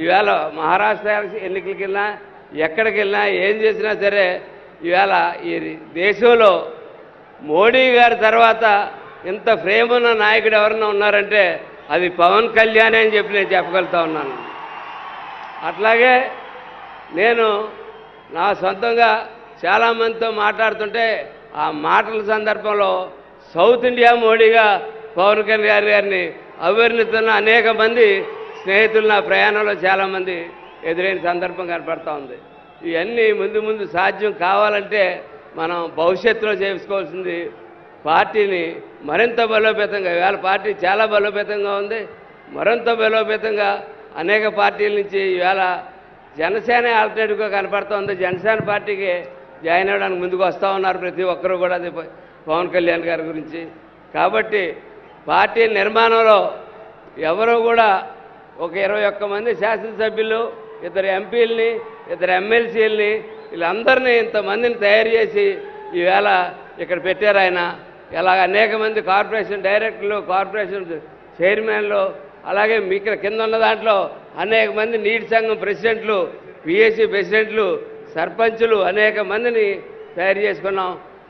ఈవేళ మహారాష్ట్ర ఎన్నికలకి వెళ్ళినా ఎక్కడికి వెళ్ళినా ఏం చేసినా సరే ఈవేళ ఈ దేశంలో మోడీ గారి తర్వాత ఇంత ప్రేమ ఉన్న నాయకుడు ఎవరన్నా ఉన్నారంటే అది పవన్ కళ్యాణ్ అని చెప్పి నేను చెప్పగలుగుతా ఉన్నాను. అట్లాగే నేను నా సొంతంగా చాలామందితో మాట్లాడుతుంటే ఆ మాటల సందర్భంలో సౌత్ ఇండియా మోడీగా పవన్ కళ్యాణ్ గారిని అభివర్ణిస్తున్న అనేక మంది స్నేహితులు నా ప్రయాణంలో చాలామంది ఎదురైన సందర్భం కనపడతా ఉంది. ఇవన్నీ ముందు ముందు సాధ్యం కావాలంటే మనం భవిష్యత్తులో చేసుకోవాల్సింది పార్టీని మరింత బలోపేతంగా, ఇవాళ పార్టీ చాలా బలోపేతంగా ఉంది, మరింత బలోపేతంగా అనేక పార్టీల నుంచి ఇవాళ జనసేన ఆల్టర్నేటివ్గా కనపడుతూ ఉంది. జనసేన పార్టీకి జాయిన్ అవ్వడానికి ముందుకు వస్తూ ఉన్నారు ప్రతి ఒక్కరూ కూడా, అది పవన్ కళ్యాణ్ గారి గురించి. కాబట్టి పార్టీ నిర్మాణంలో ఎవరూ కూడా ఒక 21 మంది శాసనసభ్యులు, 2 ఎంపీలని, 2 ఎమ్మెల్సీలని, వీళ్ళందరినీ ఇంతమందిని తయారు చేసి ఈవేళ ఇక్కడ పెట్టారు ఆయన. ఇలాగ అనేక మంది కార్పొరేషన్ డైరెక్టర్లు, కార్పొరేషన్ చైర్మన్లు, అలాగే మీకు కింద ఉన్న దాంట్లో అనేక మంది నీటి సంఘం ప్రెసిడెంట్లు, పిఎస్సి ప్రెసిడెంట్లు, సర్పంచులు అనేక మందిని తయారు చేసుకున్నాం.